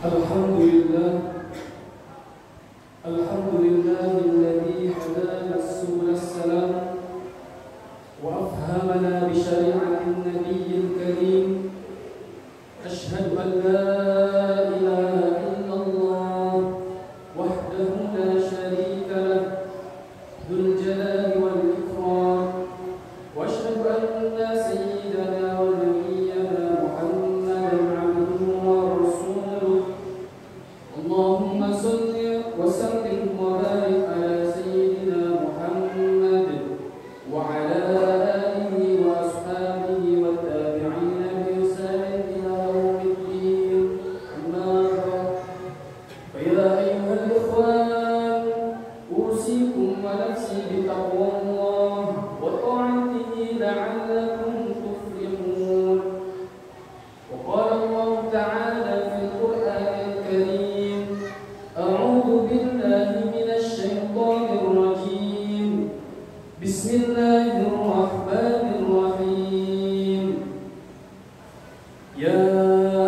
Alhamdulillah, alhamdulillahilladzi hadana subul salam wa afhamana bi syari'atin nabiyil karim. Asyhadu an la ilaha illallah wahdahu la syarika lah, dzul jalali wal ikram. Wa asyhadu anna sayyidana wa nabiyyana Muhammadan abduhu wa rasuluh. Allahumma salli wa sallim wa barik ala sayyidina Muhammad wa ala alihi wa ashabihi wa tabi'ina bi ihsan ila yaumiddin. Amma ba'd. Fa ya ayyuhal ikhwan, usikum wa nafsi bi taqwallah wa ta'atihi la'allakum tuflihun. Wa qala Allah ta'ala fil Qur'anil Karim: A'udzu billahi minasy syaithanir rajim. Bismillahirrahmanirrahim. Ya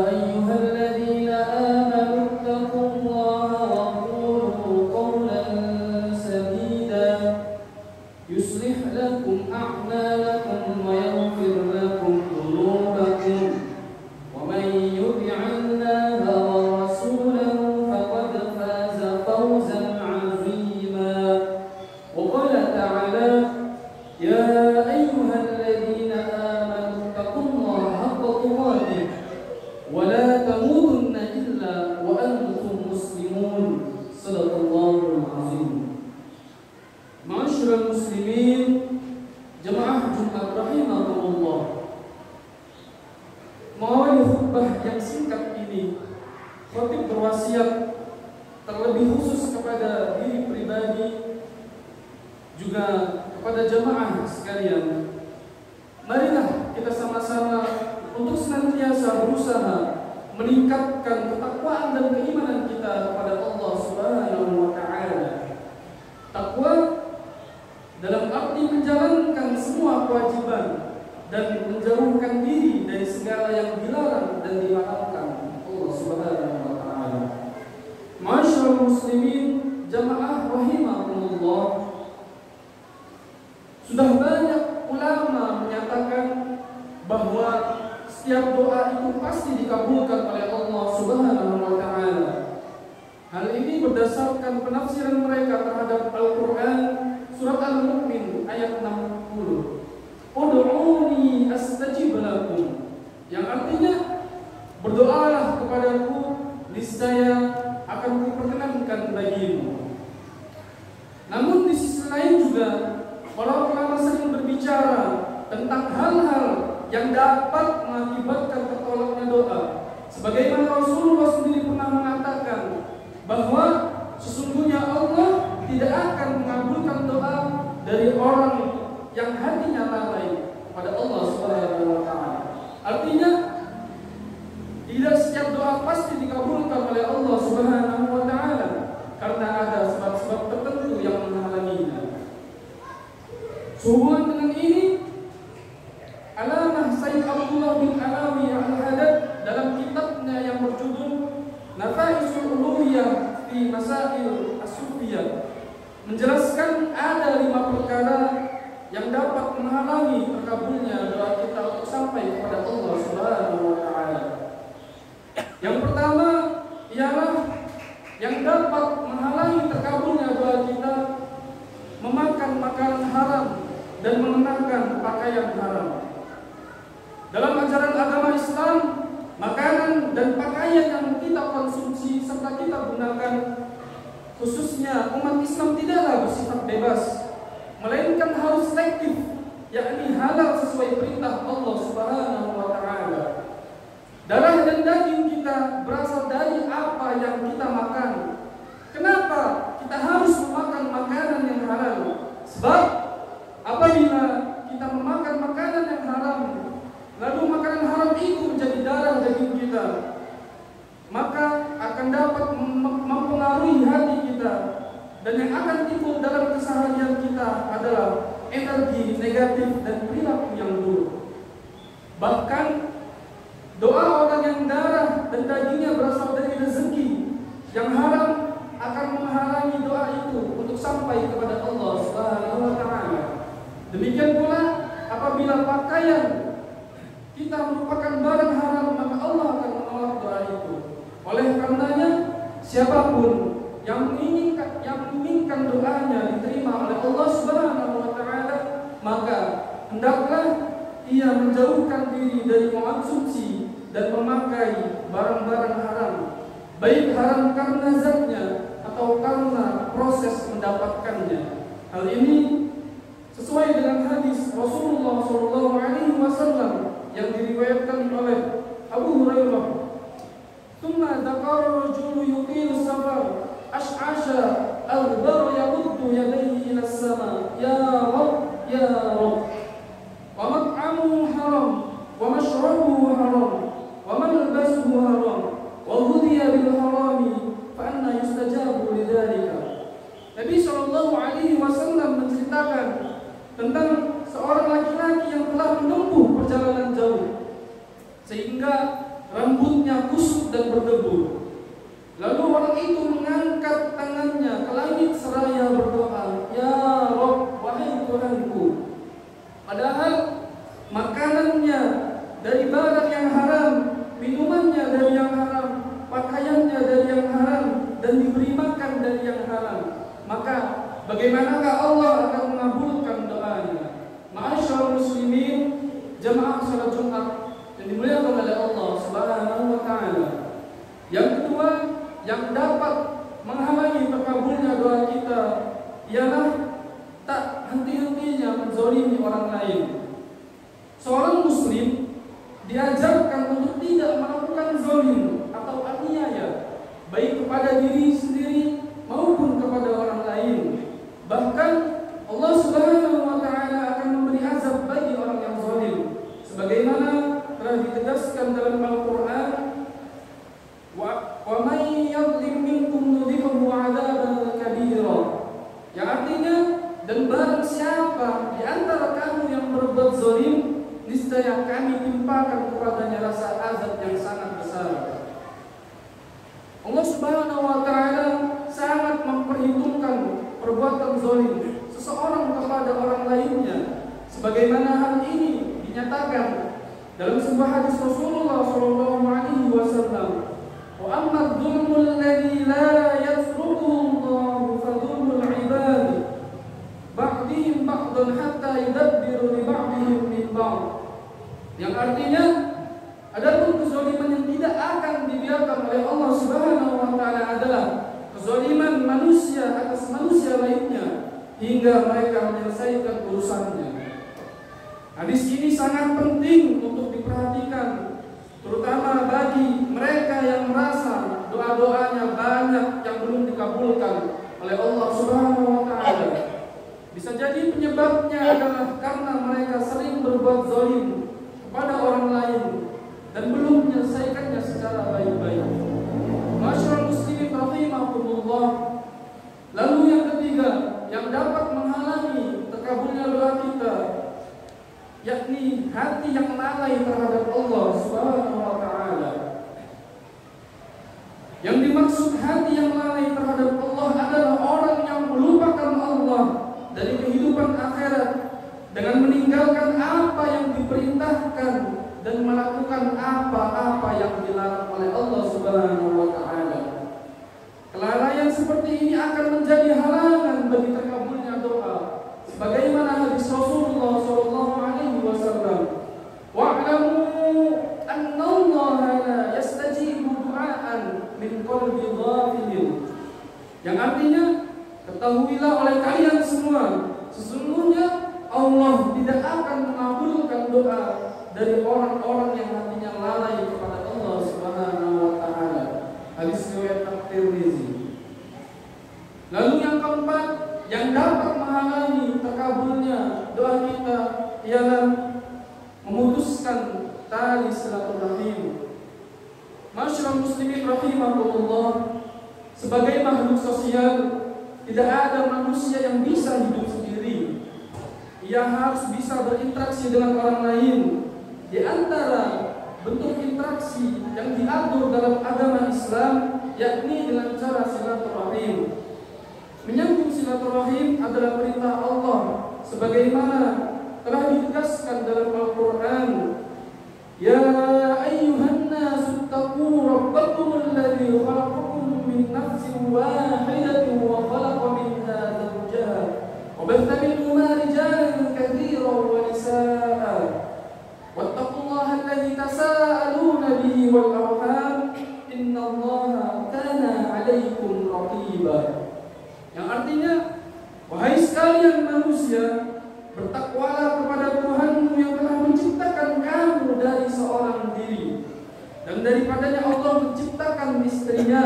ayyuhalladzina amanu taqullaha wa qulu qawlan sadida yuslih lakum a'malakum wa yaghfir lakum dhunubakum. Wa man yuti'illaha wa rasulahu faqad faza fawzan 'azima. Wa qala ta'ala: Ya ayyuhalladzina amanu taqullaha haqqa tuqatih wa la tamutunna illa wa antum muslimun. Shadaqallahul 'azim. Ma'asyiral muslimin, jemaah Jumat rahimakumullah. Mengawali khutbah yang singkat ini, khatib berwasiat terlebih khusus kepada diri pribadi, juga kepada jemaah sekalian. Marilah kita sama-sama untuk senantiasa berusaha meningkatkan ketakwaan dan keimanan kita kepada Allah Subhanahu wa Ta'ala. Takwa dalam arti menjalankan semua kewajiban dan menjauhkan diri dari segala yang dilarang dan diharamkan Allah Subhanahu wa Ta'ala. Ma'asyiral muslimin, jamaah rahimakumullah, sudah banyak ulama menyatakan bahwa setiap doa itu pasti dikabulkan oleh Allah Subhanahu wa Ta'ala. Hal ini berdasarkan penafsiran mereka terhadap Al-Quran surat Al-Mu'min ayat 60. Ud'uni astajib lakum, yang artinya berdoalah kepadaku, niscaya akan kuperkenankan bagimu. Namun di sisi lain juga para ulama sering berbicara tentang hal-hal yang dapat mengakibatkan tertolaknya doa. Sebagaimana Rasulullah sendiri pernah mengatakan bahwa sesungguhnya Allah tidak akan mengabulkan doa dari orang yang hatinya lalai kepada Allah Subhanahu wa Ta'ala. Artinya, tidak setiap doa pasti dikabulkan oleh Allah Subhanahu wa Ta'ala karena ada sebab-sebab tertentu yang menghalanginya. Sehubungan dengan ini, Alamah Sayyid Abdullah bin Alawi Al-Hadad dalam kitabnya yang berjudul Nafaisul Uluhiyah fi Masail As-Sufiyah menjelaskan ada 5 perkara yang dapat menghalangi terkabulnya doa kita untuk sampai kepada Allah Subhanahu wa Ta'ala. Yang pertama ialah yang dapat menghalangi terkabulnya doa kita memakan makanan haram dan mengenakan pakaian haram. Dalam ajaran agama Islam, makanan dan pakaian yang kita konsumsi serta kita gunakan, khususnya umat Islam, tidaklah bersifat bebas, melainkan harus selektif, yakni halal sesuai perintah Allah Subhanahu wa Ta'ala. Darah dan daging kita berasal dari apa yang kita makan. Kenapa kita harus memakan makanan yang halal? Sebab apabila kita memakan makanan yang haram, lalu makanan haram itu menjadi darah daging kita, maka akan dapat mempengaruhi hati kita, dan yang akan timbul dalam keseharian kita adalah energi negatif dan perilaku yang buruk. Bahkan doa orang yang darah dan dagingnya berasal dari rezeki yang haram akan menghalangi doa itu untuk sampai kepada Allah Subhanahu wa taala. Demikian pula apabila pakaian kita merupakan barang haram, maka Allah akan menolak doa itu. Oleh karenanya, siapapun yang menginginkan doanya diterima oleh Allah Subhanahu wa taala, maka hendaklah ia menjauhkan diri dari mengonsumsi dan memakai barang-barang haram, baik haram karena zatnya atau karena proses mendapatkannya. Hal ini sesuai dengan hadis Rasulullah SAW yang diriwayatkan oleh Abu Hurairah. Tsumma dzakara rajulu yuqilu safar ash'asha al-bar yamuddu yadayhi ila as-sama ya Rabb ya Rabb wa mat'amuhu haram wa mashrabuhu haram wa malbasuhu haram wa ghudhiya bil harami fa anna yustajabu lidzalika. Nabi sallallahu alaihi wasallam menceritakan tentang seorang laki-laki yang telah menempuh perjalanan jauh sehingga rambutnya kusut dan berdebu. Lalu orang itu mengangkat tangannya ke langit seraya berdoa, "Ya Rabb, wahai Tuhanku." Padahal makanannya dari barang yang haram, minumannya dari yang haram, pakaiannya dari yang haram, dan diberi makan dari yang haram. Maka bagaimanakah Allah akan mengabulkan doanya? Ma'asyiral muslimin, jamaah salat Jumat yang dimuliakan oleh Allah Subhanahu wa taala. Yang kedua, yang dapat menghalangi terkabulnya doa kita ialah tak henti-hentinya menzalimi orang lain. Seorang muslim diajarkan untuk tidak melakukan zalim atau aniaya, baik kepada diri sendiri maupun kepada orang lain. Bahkan Allah Subhanahu wa taala akan memberi azab bagi orang yang zalim, sebagaimana telah ditegaskan dalam Al-Qur'an, wa may yadhlim minkum nudhiqhu 'adzaban kabira. Yang artinya, dan barang siapa di antara kamu yang berbuat zalim, niscaya kami timpakan kepadanya rasa azab yang sangat besar. Allah Subhanahu wa taala sangat memperhitungkan perbuatan zalim seseorang kepada orang lainnya, sebagaimana hal ini dinyatakan dalam sebuah hadis Rasulullah sallallahu alaihi wasallam, "Wa amma dzulmul ladzi la yasruquhu Allah fa dzulmul 'ibad ba'dihim ba'dan hatta yudabbiru li ba'dihim min ba'd." Yang artinya, adapun kezaliman yang tidak akan dibiarkan oleh Allah Subhanahu wa taala adalah kezaliman manusia atas manusia lainnya hingga mereka menyelesaikan urusannya. Hadis ini sangat penting untuk diperhatikan, terutama bagi mereka yang merasa doa-doanya banyak yang belum dikabulkan oleh Allah Subhanahu wa taala. Bisa jadi penyebabnya adalah karena mereka sering berbuat zalim kepada orang lain dan belum menyelesaikannya secara baik-baik. Masyaallah muslimin rahimakumullah. Lalu yang ketiga yang dapat menghalangi terkabulnya doa kita, yakni hati yang lalai terhadap Allah Subhanahu wa taala. Yang dimaksud hati yang lalai terhadap Allah adalah orang yang melupakan Allah dari kehidupan akhirat dengan meninggalkan apa yang diperintahkan dan melakukan apa-apa yang dilarang oleh Allah Subhanahu wa taala. Kelalaian seperti ini akan menjadi halangan bagi terkabulnya doa, sebagaimana hadis Rasulullah sallallahu alaihi wasallam, "Wa'lamu anna Allah la yastajibu du'aan min qalbi ghafilin." Yang artinya, ketahuilah oleh kalian semua, sesungguhnya Allah tidak akan mengabulkan doa dari orang-orang yang hatinya lalai kepada Allah Subhanahu wa taala. Hadis riwayat At-Tirmizi. Lalu yang keempat yang dapat menghalangi terkabulnya doa kita ialah memutuskan tali silaturahim. Masyaallah muslimin rahimakumullah, sebagai makhluk sosial tidak ada manusia yang bisa hidup sendiri. Ia harus bisa berinteraksi dengan orang lain. Di antara bentuk interaksi yang diatur dalam agama Islam yakni dengan cara silaturahim. Menyambung silaturahim adalah perintah Allah sebagaimana telah ditegaskan dalam Al-Quran. Ya ayyuhan nasu taqu rabbakum alladhi khalaqakum min nafsin wahidatin wa khalaqa minha zawjaha wa batha minhuma rijalan katsiran wa nisaa'a wattaqullaha alladhi tasaaluna bihi wal arham innallaha kana 'alaykum raqiba. Yang artinya, wahai sekalian manusia, bertakwalah kepada Tuhanmu yang telah menciptakan kamu dari seorang diri, dan daripadanya Allah menciptakan istrinya,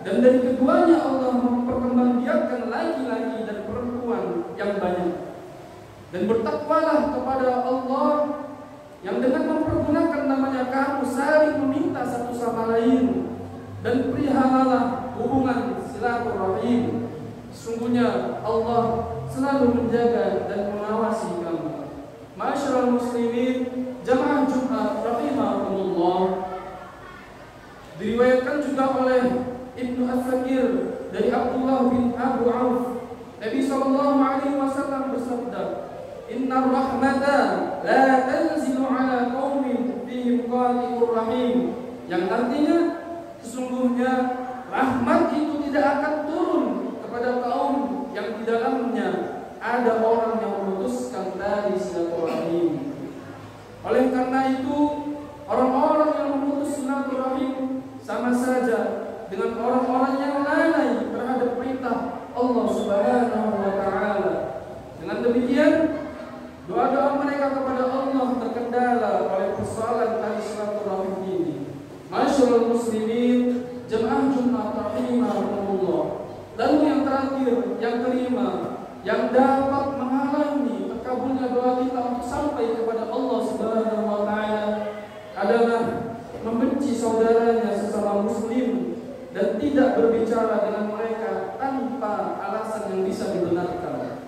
dan dari keduanya Allah memperkembangbiakkan laki-laki dan perempuan yang banyak. Dan bertakwalah kepada Allah yang dengan mempergunakan namanya kamu saling meminta satu sama lain, dan perihalalah hubungan silaturahim. Sungguhnya Allah selalu menjaga dan mengawasi kamu. Ma'asyiral muslimin, jamaah Jumat rahimahumullah. Diriwayatkan juga oleh Ibnu As-Sakir dari Abdullah bin Abu Auf, Nabi sallallahu alaihi wasallam bersabda, "Innar rahmata la tanzilu ala qaumin fihim qati'ur rahim." Yang artinya, sesungguhnya rahmat itu tidak akan turun kepada kaum yang di dalamnya ada orang yang memutuskan tali silaturahim. Oleh karena itu, orang-orang yang memutus silaturahim sama saja dengan orang-orang yang lalai terhadap perintah Allah Subhanahu wa taala. Dengan demikian, doa-doa mereka kepada Allah terkendala oleh persoalan tali silaturahim ini. Masyaallah muslimin, jemaah Jumat rahimahumullah. Lalu yang terakhir, yang kelima, yang dapat menghalangi terkabulnya doa kita untuk sampai kepada Allah Subhanahu wa taala adalah membenci saudaranya sesama muslim dan tidak berbicara dengan mereka tanpa alasan yang bisa dibenarkan.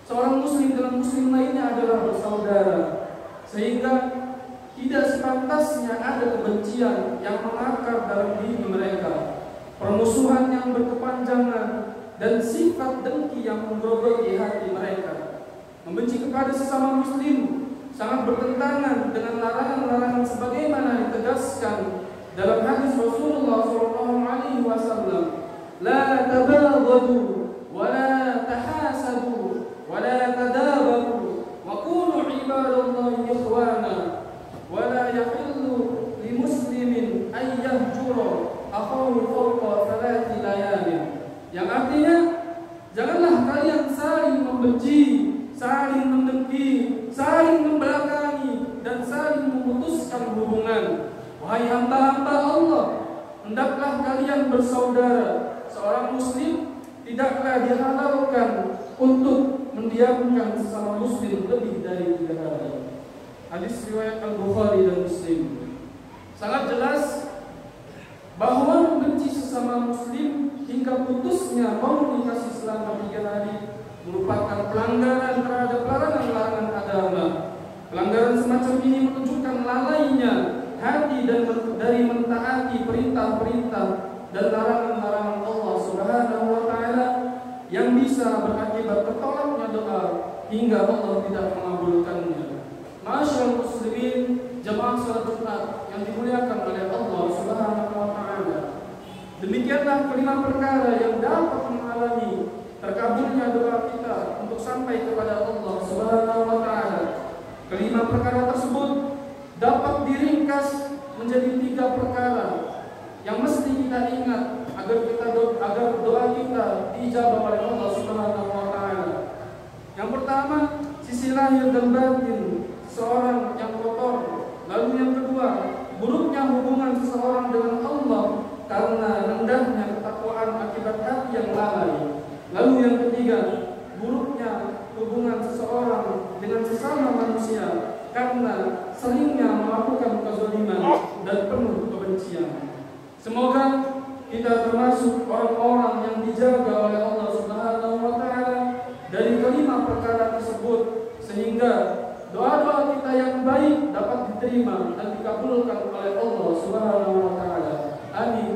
Seorang muslim dengan muslim lainnya adalah bersaudara, sehingga tidak sepantasnya ada kebencian yang mengakar dalam diri mereka, permusuhan yang berkepanjangan, dan sifat dengki yang menggerogoti hati mereka. Membenci kepada sesama muslim sangat bertentangan dengan larangan-larangan sebagaimana ditegaskan dalam hadis Rasulullah SAW. La tabaghadu wa la tahasadu wa la tadabaru wa kunu ibadallahi ikhwana wa la yahillu li muslimin an yahjura akhahu fawqa thalathi layalin. Yang artinya, janganlah kalian saling membenci, saling mendengki, saling membelakangi, dan saling memutuskan hubungan. Wahai hamba-hamba Allah, hendaklah kalian bersaudara. Seorang muslim tidaklah dihalalkan untuk mendiamkan sesama muslim lebih dari 3 hari. Hadis riwayat Al-Bukhari dan Muslim. Sangat jelas bahwa membenci sesama muslim hingga putusnya komunikasi selama 3 hari merupakan pelanggaran terhadap larangan-larangan agama. Pelanggaran semacam ini menunjukkan lalainya hati dan dari mentaati perintah-perintah dan larangan-larangan Allah Subhanahu wa taala yang bisa berakibat tertolaknya doa hingga Allah tidak mengabulkannya. Masyaallah muslimin, jemaah salat Jumat yang dimuliakan oleh Allah Subhanahu wa taala. Demikianlah kelima perkara yang dapat menghalangi terkabulnya doa kita untuk sampai kepada Allah Subhanahu wa taala. Kelima perkara tersebut dapat diringkas menjadi 3 perkara yang mesti kita ingat agar doa kita dijabah oleh Allah Subhanahu wa taala. Yang pertama, sisi lahir dan batin seorang yang kotor. Lalu yang kedua, buruknya hubungan seseorang dengan Allah karena rendahnya ketakwaan akibat hati yang lalai. Lalu yang ketiga, buruknya hubungan seseorang dengan sesama manusia karena seringnya melakukan kezaliman dan penuh kebencian. Semoga kita termasuk orang-orang yang dijaga oleh Allah Subhanahu wa taala dari kelima perkara tersebut, sehingga doa-doa kita yang baik dapat diterima dan dikabulkan oleh Allah Subhanahu wa taala. Amin.